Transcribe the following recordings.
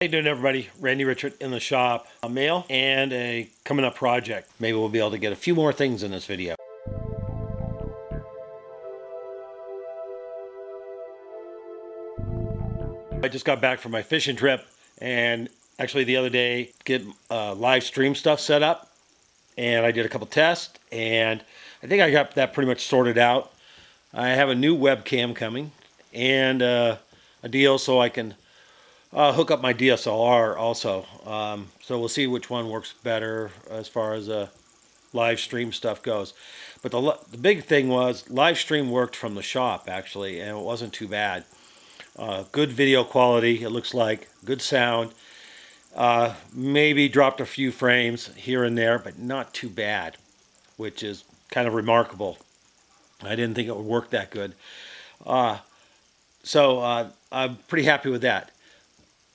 How you doing, everybody? Randy Richard in the shop. A mail and a coming up project. Maybe we'll be able to get a few more things in this video. I just got back from my fishing trip, and actually the other day get live stream stuff set up, and I did a couple tests, and I think I got that pretty much sorted out. I have a new webcam coming and a deal so I can hook up my DSLR also. So we'll see which one works better as far as live stream stuff goes. But the big thing was live stream worked from the shop actually, and it wasn't too bad. Good video quality, it looks like. Good sound. Maybe dropped a few frames here and there, but not too bad, which is kind of remarkable. I didn't think it would work that good. So I'm pretty happy with that.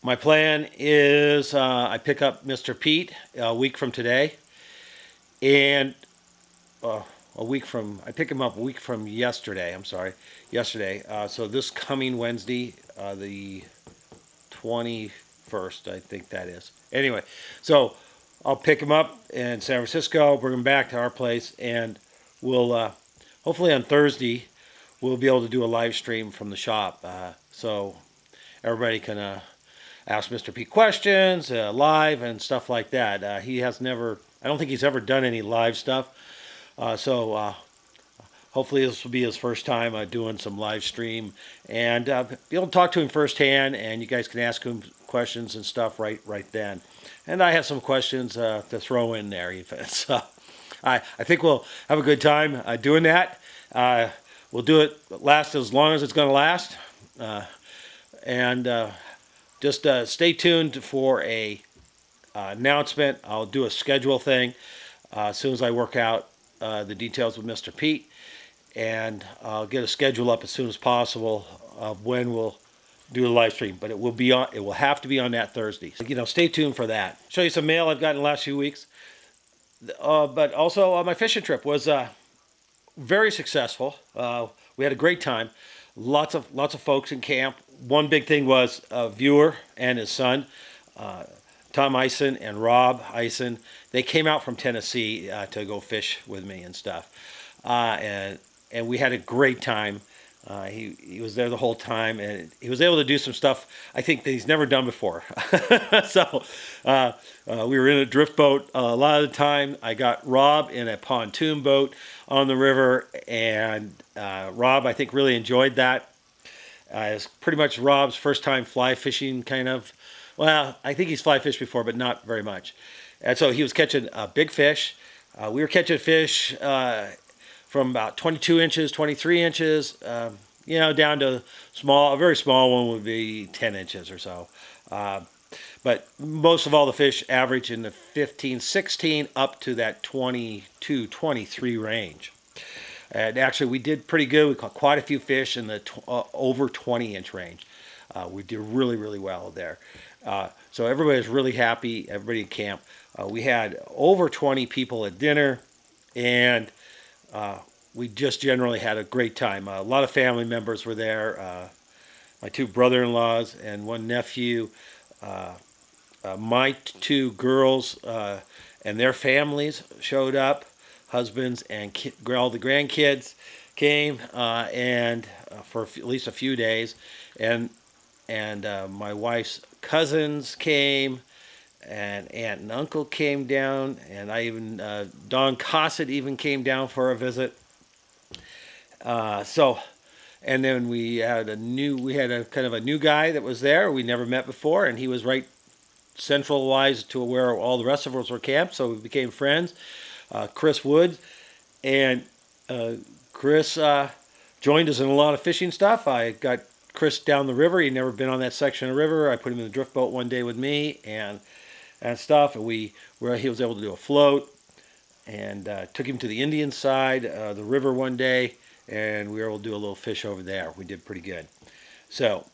My plan is I pick up Mr. Pete a week from today, and I pick him up a week from yesterday. I'm sorry, yesterday. So this coming Wednesday, the 21st, I think that is. Anyway, so I'll pick him up in San Francisco, bring him back to our place, and we'll hopefully on Thursday we'll be able to do a live stream from the shop, so everybody can ask Mr. Pete questions live and stuff like that. He has never, I don't think he's ever done any live stuff, so hopefully this will be his first time doing some live stream, and be able to talk to him firsthand, and you guys can ask him questions and stuff right then. And I have some questions to throw in there even. So I think we'll have a good time doing that. We'll do it last as long as it's going to last, and just stay tuned for a announcement. I'll do a schedule thing as soon as I work out the details with Mr. Pete, and I'll get a schedule up as soon as possible of when we'll do a live stream. But it will be on. It will have to be on that Thursday. So, stay tuned for that. Show you some mail I've gotten in the last few weeks. But also my fishing trip was very successful. We had a great time. Lots of folks in camp. One big thing was a viewer and his son, Tom Eisen and Rob Eisen. They came out from Tennessee to go fish with me and stuff, and we had a great time. He was there the whole time, and he was able to do some stuff I think that he's never done before. So we were in a drift boat a lot of the time. I got Rob in a pontoon boat on the river, and Rob, I think, really enjoyed that. It's pretty much Rob's first time fly fishing, kind of. Well, I think he's fly fished before, but not very much. And so he was catching big fish. We were catching fish from about 22 inches, 23 inches, down to small. A very small one would be 10 inches or so. But most of all the fish average in the 15, 16 up to that 22, 23 range. And actually we did pretty good. We caught quite a few fish in the over 20 inch range. We did really, really well there. So everybody was really happy, everybody in camp. We had over 20 people at dinner, and we just generally had a great time. A lot of family members were there. My two brother-in-laws and one nephew. My two girls and their families showed up. Husbands and all the grandkids came, and for at least a few days. And my wife's cousins came, and aunt and uncle came down, and I even Don Cossett even came down for a visit. And then we had a kind of a new guy that was there we never met before, and he was right central-wise to where all the rest of us were camped, so we became friends. Chris Woods, and Chris joined us in a lot of fishing stuff. I got Chris down the river. He'd never been on that section of river. I put him in the drift boat one day with me and stuff, and he was able to do a float, and took him to the Indian side the river one day, and we were able to do a little fish over there. We did pretty good. So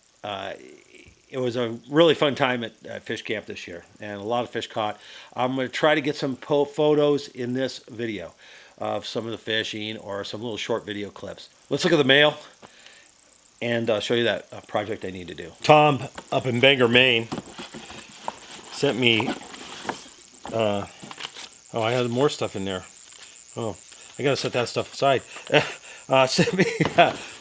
it was a really fun time at fish camp this year, and a lot of fish caught. I'm going to try to get some photos in this video of some of the fishing, or some little short video clips. Let's look at the mail and show you that project I need to do. Tom up in Bangor, Maine sent me, oh, I had more stuff in there. Oh, I gotta set that stuff aside. Sent me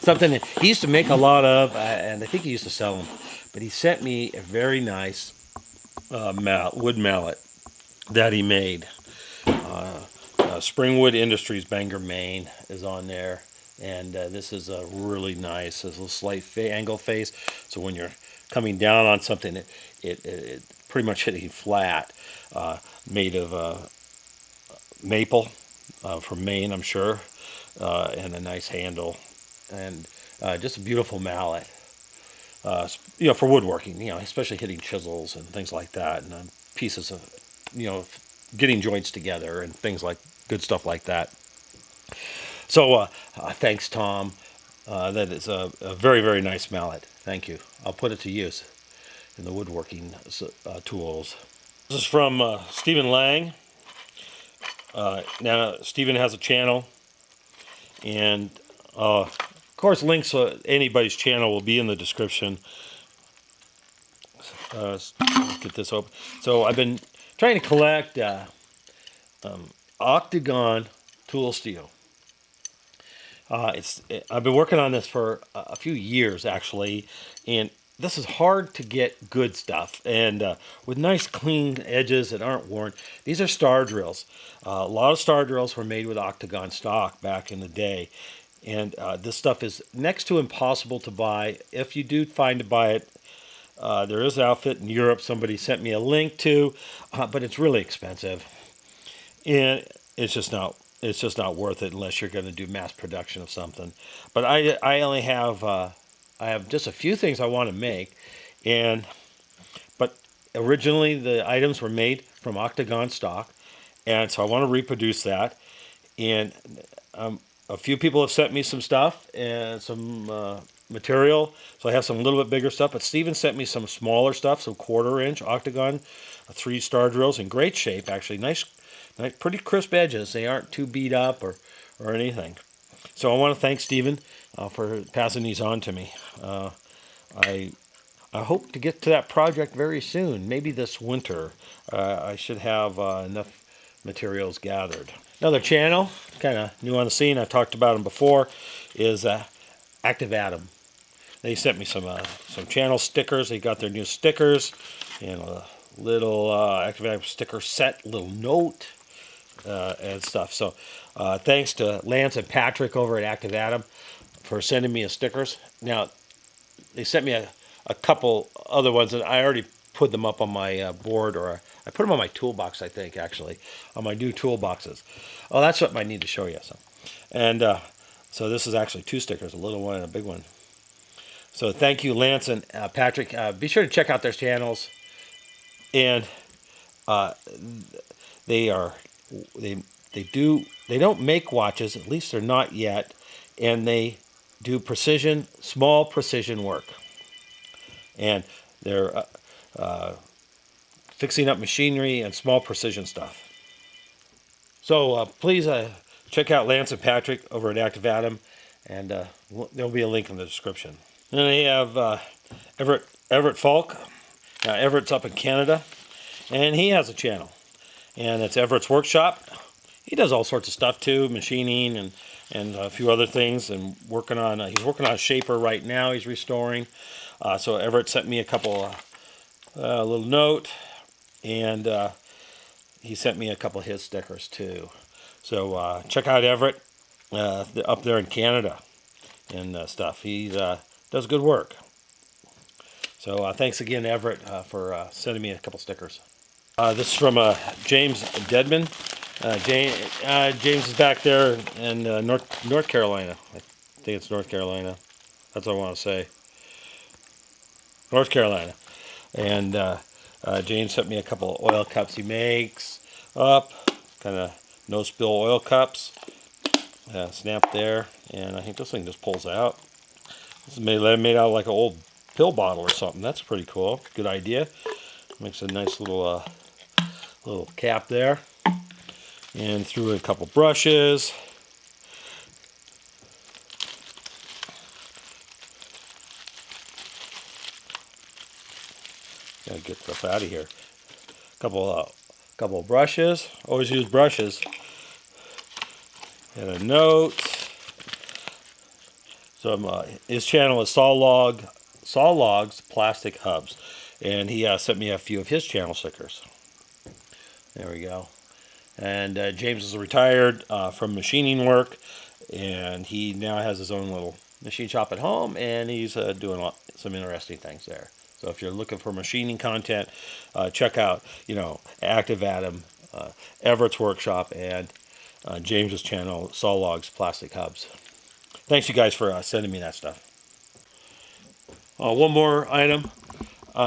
something that he used to make a lot of, and I think he used to sell them. But he sent me a very nice wood mallet that he made. Springwood Industries, Bangor, Maine, is on there, and this is a really nice. There's a slight angle face, so when you're coming down on something, it pretty much hitting flat. Made of maple from Maine, I'm sure, and a nice handle, and just a beautiful mallet. For woodworking, especially hitting chisels and things like that, and pieces of, getting joints together and things like good stuff like that. So thanks, Tom. That is a very, very nice mallet. Thank you. I'll put it to use in the woodworking tools. This is from Stephen Lang. Now, Stephen has a channel, and of course, links to anybody's channel will be in the description. Let's get this open. So I've been trying to collect octagon tool steel. I've been working on this for a few years, actually, and this is hard to get good stuff, and with nice clean edges that aren't worn. These are star drills. A lot of star drills were made with octagon stock back in the day, and this stuff is next to impossible to buy. If you do find to buy it, there is an outfit in Europe somebody sent me a link to, but it's really expensive, and it's just not worth it unless you're going to do mass production of something. But I only have I have just a few things I want to make, but originally the items were made from octagon stock, and so I want to reproduce that. And a few people have sent me some stuff and some material, so I have some little bit bigger stuff. But Steven sent me some smaller stuff, some 1/4-inch octagon 3-star drills in great shape, actually nice, pretty crisp edges. They aren't too beat up or anything. So I want to thank Steven for passing these on to me. I hope to get to that project very soon, maybe this winter. I should have enough materials gathered. Another channel, kind of new on the scene, I've talked about them before, is Active Atom. They sent me some channel stickers. They got their new stickers and a little Active Atom sticker set, little note, and stuff. So thanks to Lance and Patrick over at Active Atom for sending me stickers. Now, they sent me a couple other ones, and I already put them up on my board, or I put them on my toolbox, I think, actually, on my new toolboxes. Oh, that's what I need to show you. So this is actually 2 stickers, a little one and a big one. So thank you, Lance and Patrick. Be sure to check out their channels. And they don't make watches, at least they're not yet, and they do small precision work. And they're fixing up machinery and small precision stuff. So please check out Lance and Patrick over at Active Atom, and there'll be a link in the description. And then they have Everett Faulk. Now, Everett's up in Canada, and he has a channel, and it's Everett's Workshop. He does all sorts of stuff too, machining and a few other things, and he's working on a shaper right now. He's restoring. So Everett sent me a couple little note, and he sent me a couple of his stickers too. So check out Everett up there in Canada and stuff. He does good work. So thanks again, Everett, for sending me a couple stickers. This is from James Dedman. James is back there in North Carolina. I think it's North Carolina. That's what I want to say. North Carolina. And James sent me a couple of oil cups he makes up, kind of no spill oil cups. Snap there, and I think this thing just pulls out. This is made out like an old pill bottle or something. That's pretty cool. Good idea. Makes a nice little cap there. And threw in a couple brushes. Gotta get stuff out of here. couple of brushes. Always use brushes. And a note. So his channel is Saw Logs Plastic Hubs, and he sent me a few of his channel stickers. There we go. And James is retired from machining work, and he now has his own little machine shop at home, and he's doing some interesting things there. So if you're looking for machining content, check out, Active Atom, Everett's Workshop, and James's channel, Saw Logs Plastic Hubs. Thanks, you guys, for sending me that stuff. One more item.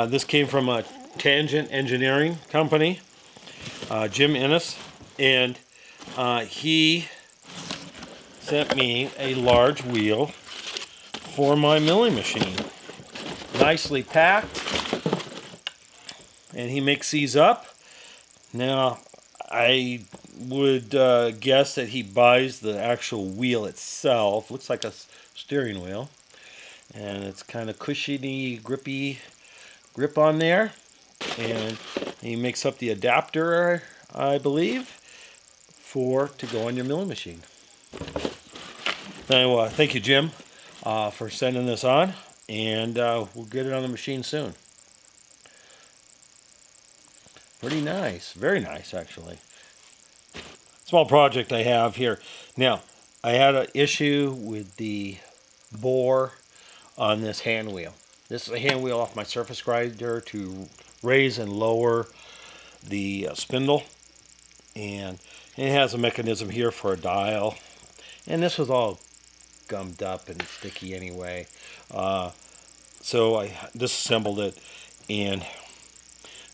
This came from a Tangent Engineering company, Jim Ennis, and he sent me a large wheel for my milling machine. Nicely packed, and he makes these up. Now, I would guess that he buys the actual wheel itself. Looks like a steering wheel, and it's kind of cushiony, grippy grip on there. And he makes up the adapter, I believe, to go on your milling machine. Now, thank you, Jim, for sending this on, and we'll get it on the machine soon. Pretty nice, very nice, actually. Small project I have here. Now, I had an issue with the bore on this hand wheel. This is a hand wheel off my surface grinder to raise and lower the spindle, and it has a mechanism here for a dial, and this was all gummed up and sticky anyway. So I disassembled it and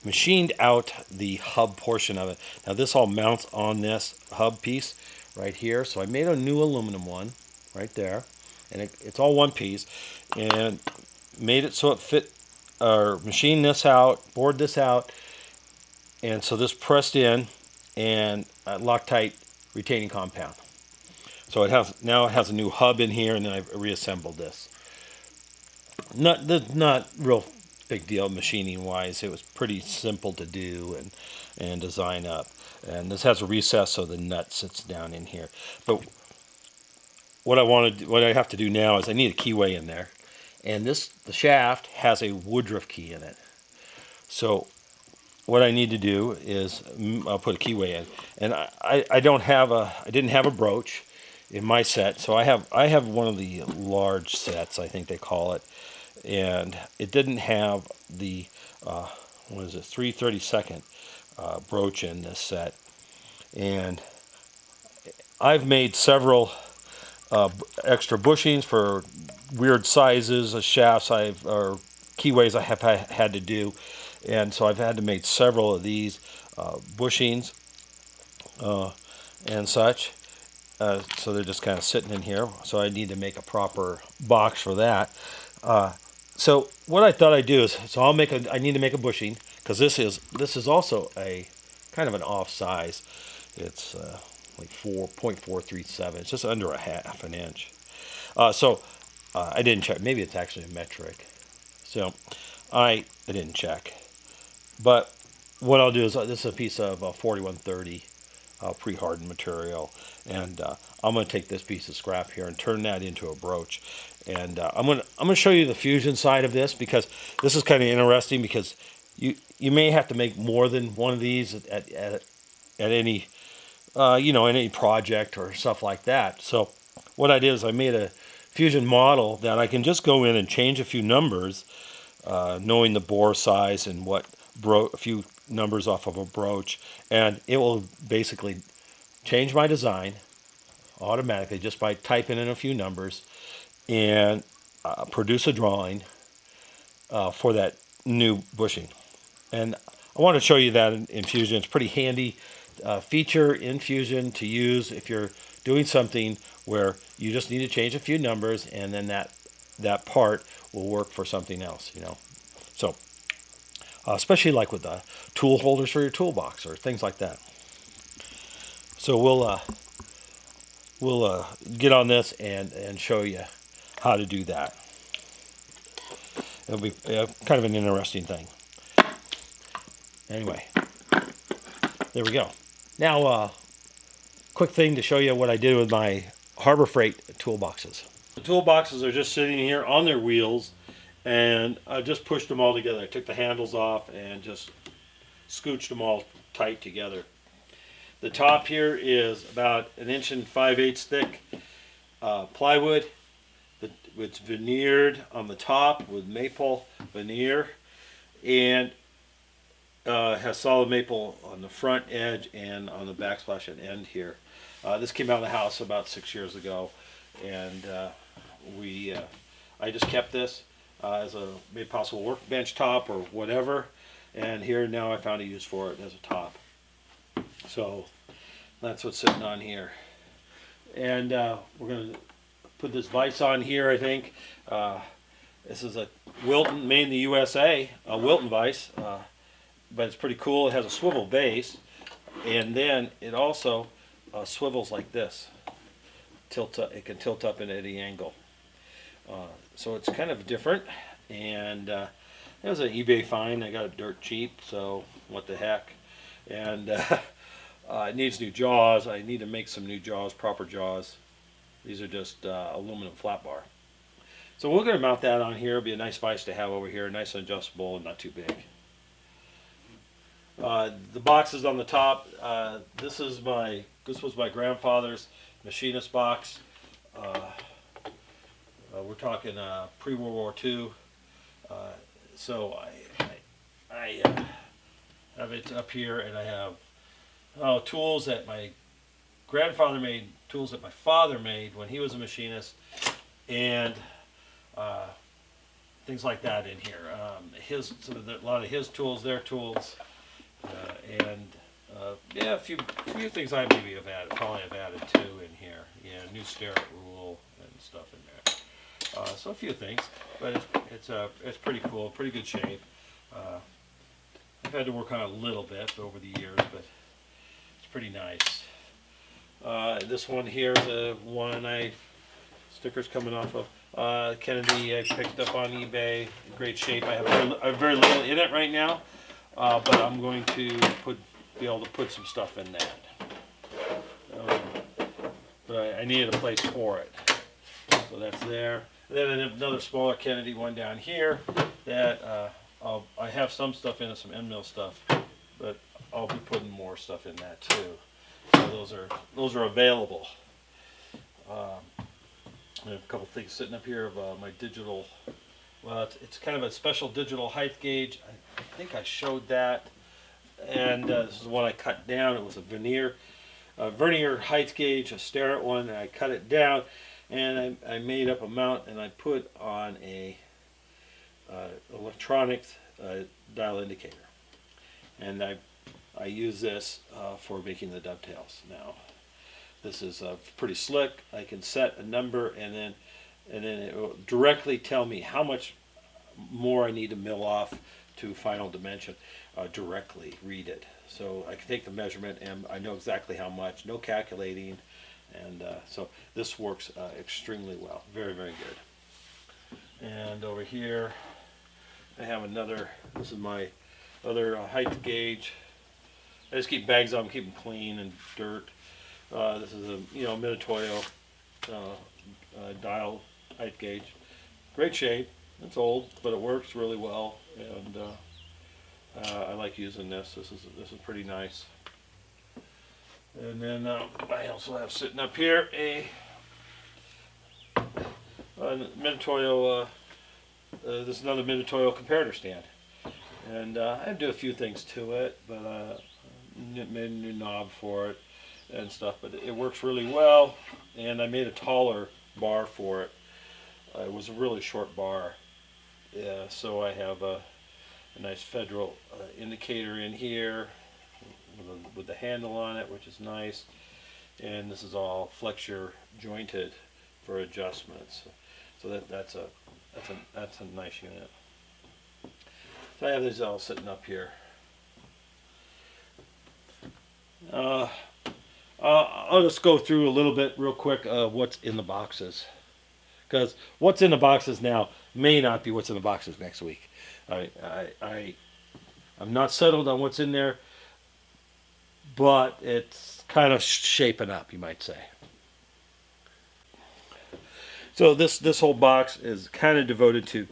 machined out the hub portion of it. Now this all mounts on this hub piece right here, so I made a new aluminum one right there, and it's all one piece, and made it so it fit, or machined this out, bored this out, and so this pressed in and Loctite retaining compound. So now it has a new hub in here, and then I've reassembled this. Not real big deal machining wise. It was pretty simple to do and design up. And this has a recess so the nut sits down in here. But what I have to do now is I need a keyway in there, and the shaft has a Woodruff key in it. So what I need to do is I'll put a keyway in, and I didn't have a broach in my set, so I have one of the large sets, I think they call it, and it didn't have the 3/32 broach in this set, and I've made several extra bushings for weird sizes of shafts or keyways I have had to do, and so I've had to make several of these bushings and such. So they're just kind of sitting in here. So I need to make a proper box for that. So what I thought I'd do is, I need to make a bushing, because this is also a kind of an off size. It's like 4.437. It's just under a half an inch. So I didn't check. Maybe it's actually a metric. So I didn't check. But what I'll do is, this is a piece of 4130 pre-hardened material, and I'm going to take this piece of scrap here and turn that into a broach. And I'm going to show you the fusion side of this, because this is kind of interesting, because you may have to make more than one of these at any any project or stuff like that. So what I did is I made a fusion model that I can just go in and change a few numbers, knowing the bore size and a few numbers off of a broach, and it will basically change my design automatically just by typing in a few numbers, and produce a drawing for that new bushing. And I want to show you that in Fusion. It's a pretty handy feature in Fusion to use if you're doing something where you just need to change a few numbers, and then that part will work for something else, So especially like with the tool holders for your toolbox or things like that. So we'll get on this and show you how to do that. It'll be kind of an interesting thing. Anyway, There we go. Now, quick thing to show you what I did with my Harbor Freight toolboxes. The toolboxes are just sitting here on their wheels, and I just pushed them all together. I took the handles off and just scooched them all tight together. The top here is about 1 5/8 thick plywood. It's veneered on the top with maple veneer, and has solid maple on the front edge and on the backsplash and end here. This came out of the house about 6 years ago, and I just kept this as a maybe possible workbench top or whatever, and here now I found a use for it as a top. So that's what's sitting on here, and we're going to put this vise on here. I think this is a Wilton, made in the USA, a Wilton vise, but it's pretty cool. It has a swivel base, and then it also swivels like this. It can tilt up at any angle. So it's kind of different, and it was an eBay find. I got it dirt cheap, so what the heck. And it needs new jaws. I need to make some new jaws, proper jaws. These are just aluminum flat bar. So we're going to mount that on here. It'll be a nice vise to have over here, nice and adjustable and not too big. The boxes on the top. This was my grandfather's machinist box. We're talking pre-World War II. So I have it up here, and I have tools that my grandfather made, tools that my father made when he was a machinist, and things like that in here. A lot of his tools, their tools, and a few things I maybe probably have added too in here. Yeah, new Starrett rule and stuff in there. So a few things, but it's pretty cool, pretty good shape. I've had to work on it a little bit over the years, but it's pretty nice. This one here is the one stickers coming off of Kennedy. I picked up on eBay. Great shape. I have very little in it right now, but I'm going to be able to put some stuff in that. But I needed a place for it, so that's there. And then another smaller Kennedy one down here that I have some stuff in it, some end mill stuff, but I'll be putting more stuff in that too. So those are available. I have a couple things sitting up here of my digital. Well, it's kind of a special digital height gauge. I think I showed that, and this is one I cut down. It was a vernier height gauge, a Starrett one, and I cut it down, and I made up a mount, and I put on a electronic dial indicator, and I use this for making the dovetails. Now, this is pretty slick. I can set a number, and then it will directly tell me how much more I need to mill off to final dimension. Directly read it, so I can take the measurement, and I know exactly how much. No calculating, and so this works extremely well. Very, very good. And over here, I have another. This is my other height gauge. I just keep bags on them, keep them clean and dirt. This is a Mitutoyo dial height gauge. Great shape. It's old, but it works really well, and I like using this. This is pretty nice. And then I also have sitting up here a Mitutoyo. This is another Mitutoyo comparator stand, and I do a few things to it, but made a new knob for it and stuff. But it works really well, and I made a taller bar for it. It was a really short bar, so I have a nice federal indicator in here with the handle on it, which is nice, and this is all flexure jointed for adjustments. So that's a nice unit. So I have these all sitting up here. I'll just go through a little bit real quick what's in the boxes, because what's in the boxes now may not be what's in the boxes next week. I'm not settled on what's in there, but it's kind of shaping up, you might say. So this whole box is kind of devoted to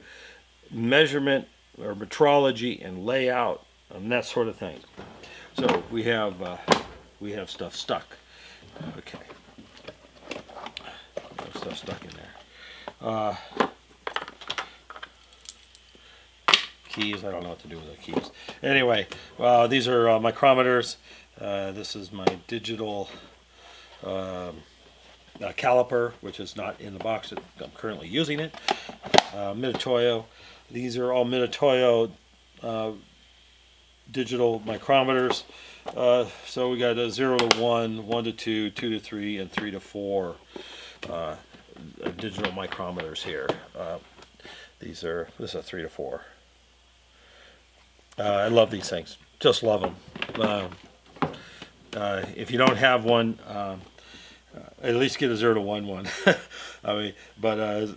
measurement or metrology and layout and that sort of thing. So we have stuff stuck. Okay, stuff stuck in there. Keys. I don't know what to do with the keys. Anyway, these are micrometers. This is my digital caliper, which is not in the box that I'm currently using it. Mitutoyo. These are all Mitutoyo digital micrometers. So we got a 0 to 1, 1 to 2, 2 to 3, and 3 to 4 digital micrometers here. This is a 3 to 4. I love these things. Just love them. If you don't have one, at least get a 0 to 1 one. I mean, but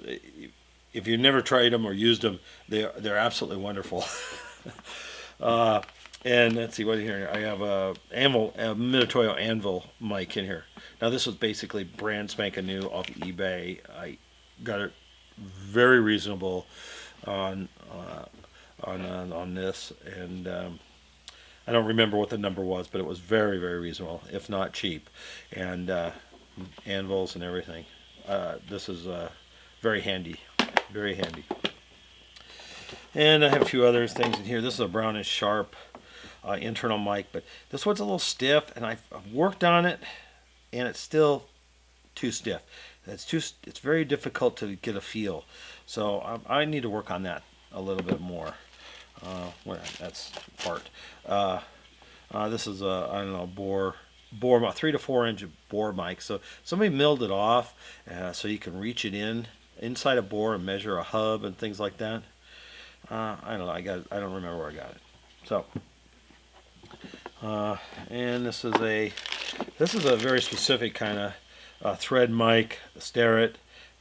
if you've never tried them or used them, they're absolutely wonderful. And let's see what here. I have a Mitutoyo anvil mic in here. Now this was basically brand spanking new off eBay. I got it very reasonable on this, and I don't remember what the number was, but it was very, very reasonable, if not cheap, and anvils and everything. This is very handy, very handy. And I have a few other things in here. This is a Brown and Sharp internal mic, but this one's a little stiff, and I've worked on it, and it's still too stiff. It's very difficult to get a feel, so I need to work on that a little bit more. That's part. This is a, I don't know, bore 3 to 4 inch bore mic. So somebody milled it off so you can reach it inside a bore and measure a hub and things like that. I don't know. I don't remember where I got it. So, and this is a very specific kind of thread mic, Everitt,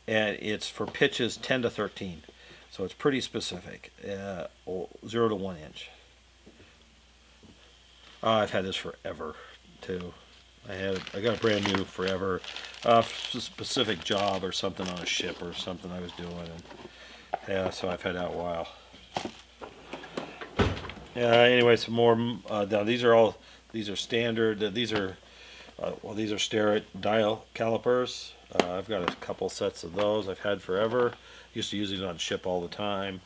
and it's for pitches 10 to 13. So it's pretty specific, 0 to 1 inch. I've had this forever, too. I got a brand new forever, specific job or something on a ship or something I was doing, and yeah, so I've had that a while. Yeah. Anyway, some more. Now these are standard. These are Everitt dial calipers. I've got a couple sets of those I've had forever. Used to use these on ship all the time.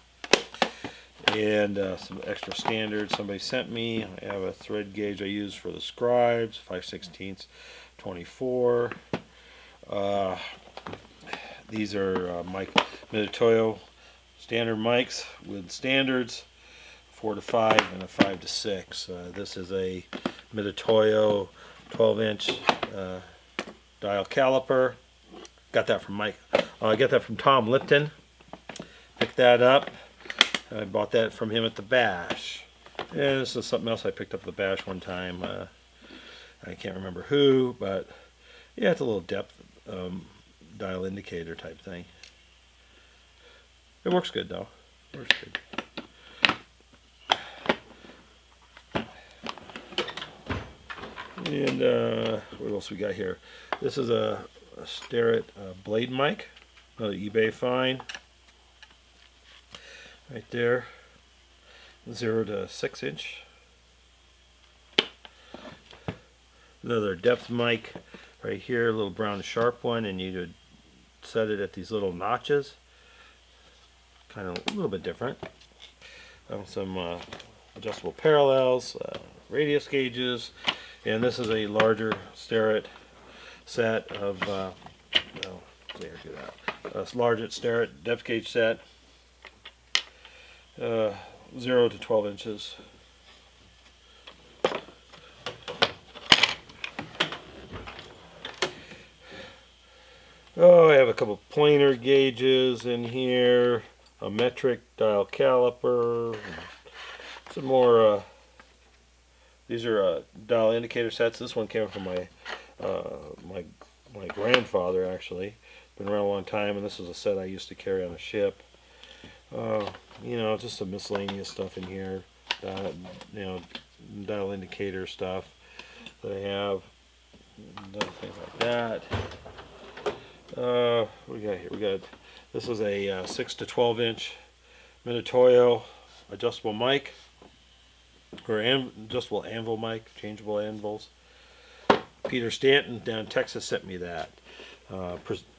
And some extra standards somebody sent me. I have a thread gauge I use for the scribes, 5/16, 24. These are Mitutoyo standard mics with standards, 4 to 5 and a 5 to 6. This is a Mitutoyo 12-inch dial caliper. Got that from Mike. I got that from Tom Lipton. Picked that up. I bought that from him at the Bash. And this is something else I picked up at the Bash one time. I can't remember who, but yeah, it's a little depth dial indicator type thing. It works good though. It works good. And what else we got here? This is a Everitt blade mic, another eBay find. Right there, 0 to 6 inch. Another depth mic right here, a little Brown Sharp one, and you would set it at these little notches. Kind of a little bit different. Some adjustable parallels, radius gauges, and this is a larger Everitt set of larger Everitt depth gauge set, 0 to 12 inches. Oh, I have a couple planer gauges in here, a metric dial caliper, some more. These are dial indicator sets. This one came from my grandfather, actually. Been around a long time, and this is a set I used to carry on a ship. Just some miscellaneous stuff in here. Dial indicator stuff. that I have. And other things like that. What we got here? We got, this is a 6 to 12 inch Minotoyo adjustable mic, or adjustable anvil mic, changeable anvils. Peter Stanton down in Texas sent me that.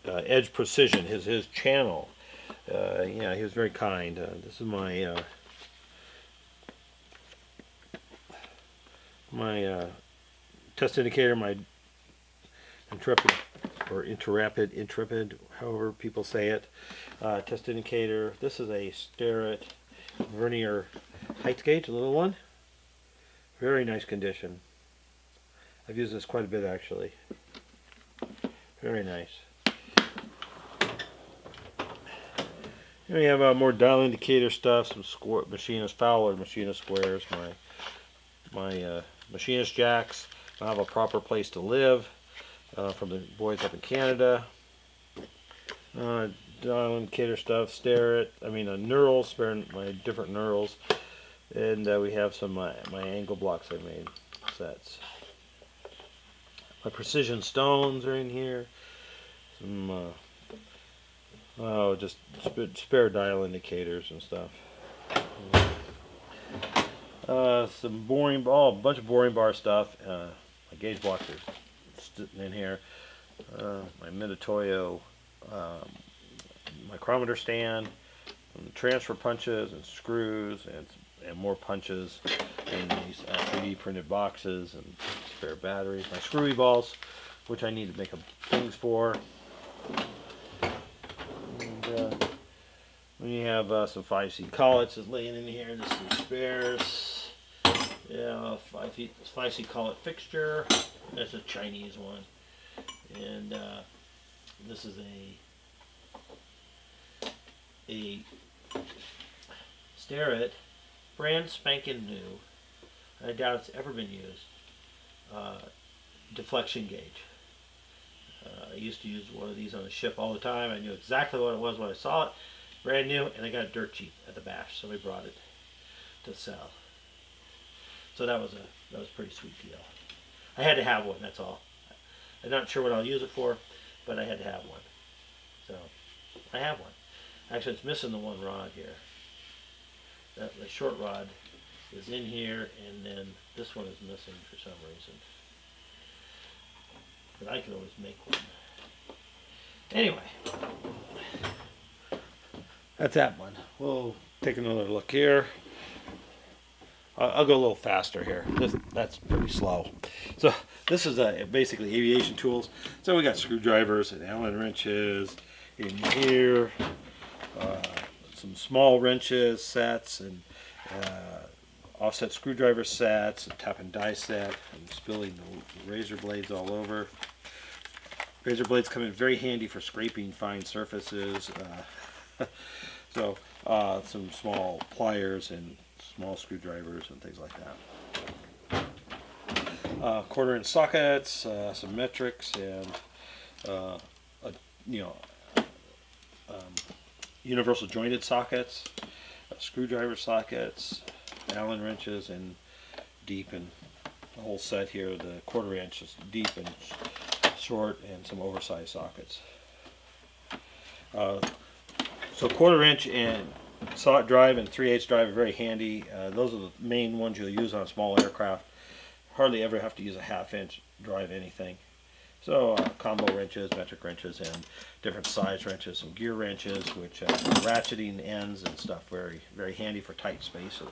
Edge Precision, his channel. Yeah, he was very kind. This is my test indicator, my Intrepid, or Intrepid, however people say it. Test indicator. This is a Starrett vernier height gauge, a little one. Very nice condition. I've used this quite a bit actually. Very nice. Here we have more dial indicator stuff, some machinist Fowler machinist squares, my machinist jacks. I have a proper place to live from the boys up in Canada. Dial indicator stuff, knurls, my different knurls, and we have some my angle blocks I made sets. My precision stones are in here. Some just spare dial indicators and stuff. Some a bunch of boring bar stuff. My gauge blocks are sitting in here. My Minotoyo micrometer stand, and transfer punches and screws, and more punches in these 3D printed boxes, and spare batteries. My screwy balls, which I need to make things for. And we have some 5C collets is laying in here. This is spares. Yeah, 5C collet fixture. That's a Chinese one. And this is a Starrett, brand spanking new. I doubt it's ever been used. Deflection gauge. I used to use one of these on the ship all the time. I knew exactly what it was when I saw it. Brand new, and I got it dirt cheap at the bash. Somebody brought it to sell. So that was a pretty sweet deal. I had to have one. That's all. I'm not sure what I'll use it for, but I had to have one. So I have one. Actually, it's missing the one rod here. The short rod is in here, and then this one is missing for some reason. But I can always make one. Anyway, that's that one. We'll take another look here. I'll go a little faster here. That's pretty slow. So this is basically Aviation Tools. So we got screwdrivers and Allen wrenches in here. Some small wrenches sets, and offset screwdriver sets, a tap and die set. I'm spilling the razor blades all over. Razor blades come in very handy for scraping fine surfaces. So some small pliers and small screwdrivers and things like that. Quarter-inch sockets, some metrics, and universal jointed sockets, screwdriver sockets, Allen wrenches, and deep, and the whole set here. The quarter-inch is deep and short, and some oversized sockets. So quarter-inch and slot drive and 3/8 drive are very handy. Those are the main ones you'll use on a small aircraft. Hardly ever have to use a 1/2 inch drive anything. So combo wrenches, metric wrenches, and different size wrenches, some gear wrenches, which ratcheting ends and stuff, very, very handy for tight spaces.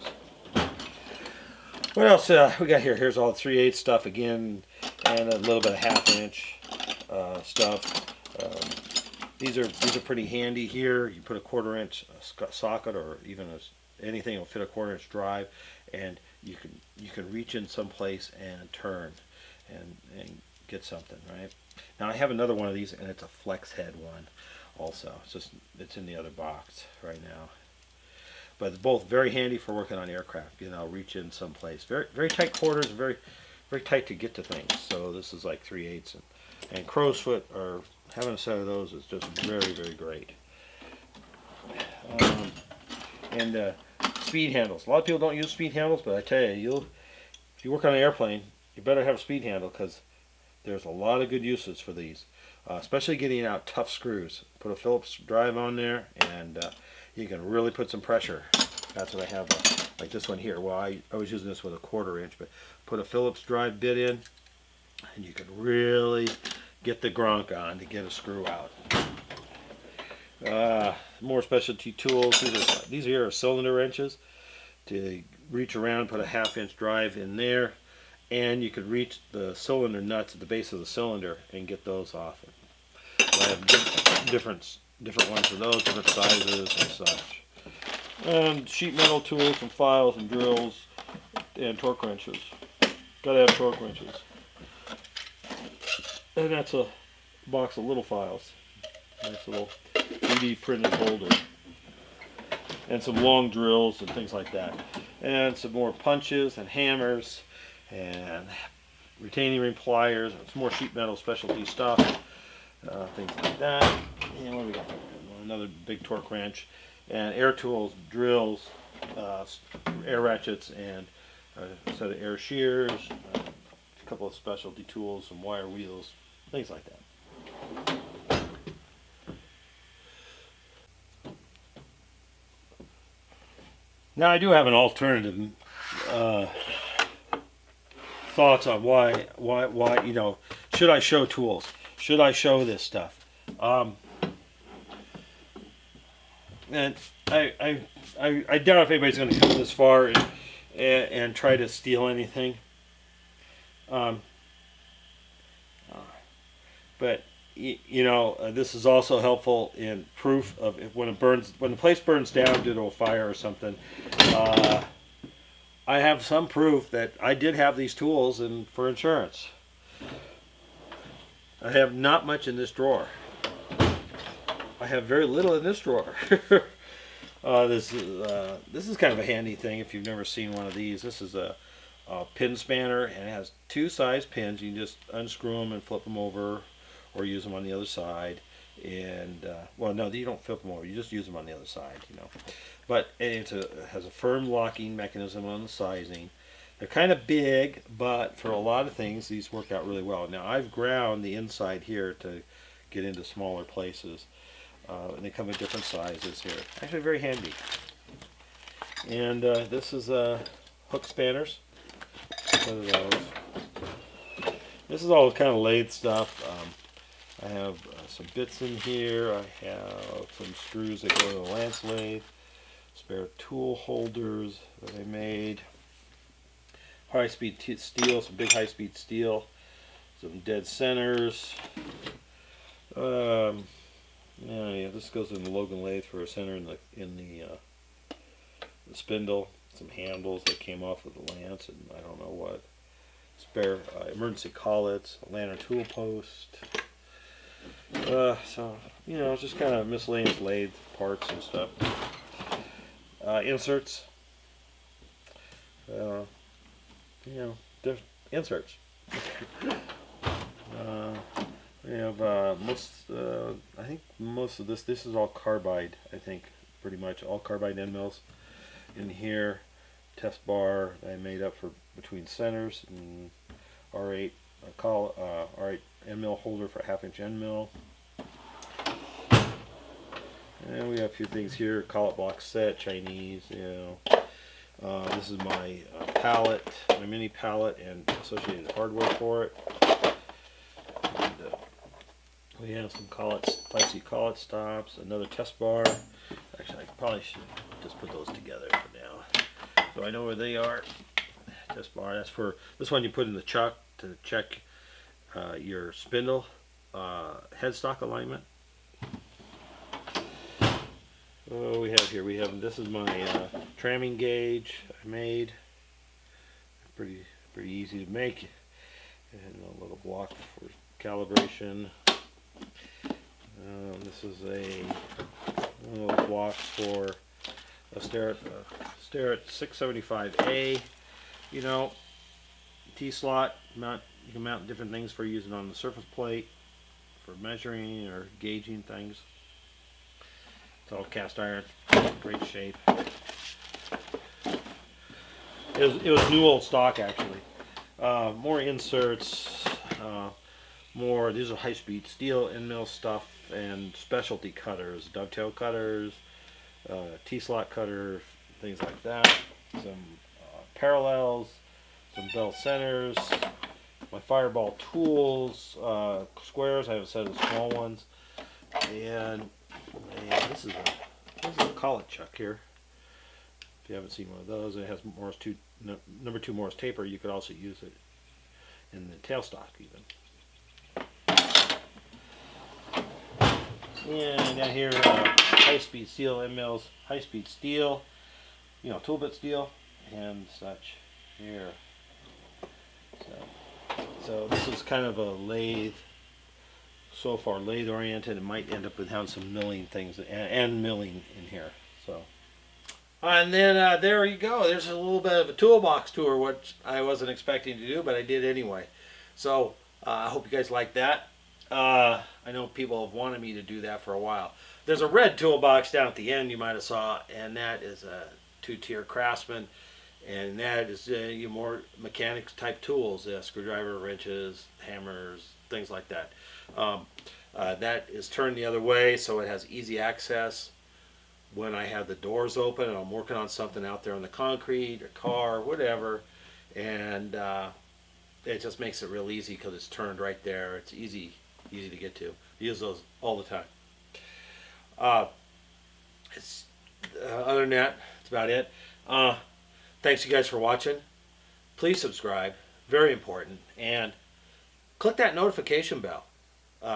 What else we got here? Here's all the 3/8 stuff again, and a little bit of 1/2 inch stuff. These are pretty handy here. You put a 1/4 inch socket, or even anything that will fit a 1/4 inch drive, and you can reach in someplace and turn and get something, right? Now I have another one of these, and it's a flex head one also. It's in the other box right now. But both very handy for working on aircraft. Reach in someplace. Very, very tight quarters, very, very tight to get to things. So this is like 3/8, and crow's foot, or having a set of those is just very, very great. And speed handles. A lot of people don't use speed handles, but I tell you, if you work on an airplane, you better have a speed handle, because there's a lot of good uses for these, especially getting out tough screws. Put a Phillips drive on there, and you can really put some pressure. That's what I have, like this one here. Well, I was using this with a 1/4 inch, but put a Phillips drive bit in, and you can really get the gronk on to get a screw out. More specialty tools. These here are cylinder wrenches to reach around, put a 1/2 inch drive in there, and you could reach the cylinder nuts at the base of the cylinder and get those off. I have different ones for those, different sizes and such. And sheet metal tools and files and drills and torque wrenches. Gotta have torque wrenches. And that's a box of little files. Nice little 3D printed holder. And some long drills and things like that. And some more punches and hammers and retaining ring pliers and some more sheet metal specialty stuff. Things like that. And what do we got? Another big torque wrench. And air tools, drills, air ratchets, and a set of air shears, a couple of specialty tools, some wire wheels, things like that. Now I do have an alternative thoughts on why should I show tools? Should I show this stuff? And I doubt if anybody's going to come this far and try to steal anything. But this is also helpful in proof of when the place burns down due to a fire or something. I have some proof that I did have these tools for insurance. I have not much in this drawer. I have very little in this drawer. This is kind of a handy thing if you've never seen one of these. This is a pin spanner, and it has 2 size pins. You can just unscrew them and flip them over, or use them on the other side. And well, no, you don't flip them over. You just use them on the other side. But it has a firm locking mechanism on the sizing. They're kind of big, but for a lot of things, these work out really well. Now, I've ground the inside here to get into smaller places. And they come in different sizes here. Actually, very handy. And this is hook spanners. One of those. This is all kind of lathe stuff. I have some bits in here. I have some screws that go to the lance lathe. Spare tool holders that I made. High-speed steel, some big high-speed steel. Some dead centers. Yeah, this goes in the Logan lathe for a center in the spindle. Some handles that came off of the lance, and I don't know what. Spare emergency collets, a lantern tool post. So it's just kind of miscellaneous lathe parts and stuff. Inserts. Inserts. We have I think most of this is all carbide. I think pretty much all carbide end mills in here. Test bar that I made up for between centers, and R8 R8 end mill holder for 1/2 inch end mill. And we have a few things here. Collet block set, Chinese. This is my pallet, my mini pallet, and associated hardware for it. We have some collets, 5C collet stops, another test bar. Actually, I probably should just put those together for now, so I know where they are. Test bar. That's for this one. You put in the chuck to check your spindle headstock alignment. Oh, we have here. This is my tramming gauge I made. Pretty easy to make, and a little block for calibration. This is a little block for a Starrett 675A. T-slot. You can mount different things for using on the surface plate for measuring or gauging things. It's all cast iron, great shape. It was new old stock actually. More inserts. More. These are high-speed steel end mill stuff and specialty cutters, dovetail cutters, T-slot cutter, things like that. Some parallels, some bell centers. My fireball tools, squares. I have a set of small ones, and this is a collet chuck here. If you haven't seen one of those, it has number 2 Morse taper. You could also use it in the tailstock even. And down here, high-speed steel end mills, high-speed steel, tool bit steel, and such here. So this is kind of a lathe. So far, lathe oriented. It might end up with having some milling things and milling in here. So. And then there you go. There's a little bit of a toolbox tour, which I wasn't expecting to do, but I did anyway. So I hope you guys like that. I know people have wanted me to do that for a while. There's a red toolbox down at the end you might have saw, and that is a 2-tier Craftsman, and that is your more mechanics type tools, screwdriver, wrenches, hammers, things like that. That is turned the other way, so it has easy access when I have the doors open and I'm working on something out there on the concrete or car, whatever, and it just makes it real easy because it's turned right there. It's easy to get to. I use those all the time. Other than that, that's about it. Thanks you guys for watching. Please subscribe, very important, and click that notification bell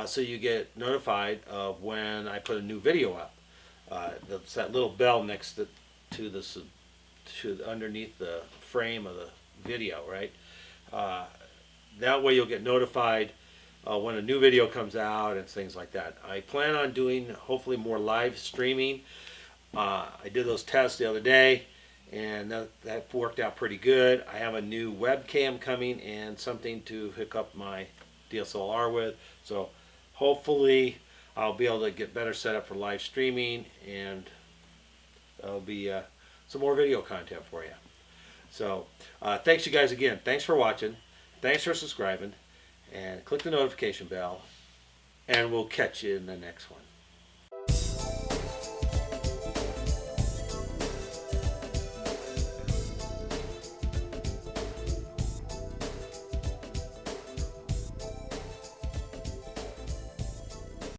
so you get notified of when I put a new video up. It's that little bell next to underneath the frame of the video, right? That way you'll get notified when a new video comes out and things like that. I plan on doing hopefully more live streaming. I did those tests the other day, and that worked out pretty good. I have a new webcam coming and something to hook up my DSLR with, so hopefully I'll be able to get better set up for live streaming, and there'll be some more video content for you. So thanks you guys again. Thanks for watching. Thanks for subscribing, and click the notification bell, and we'll catch you in the next one.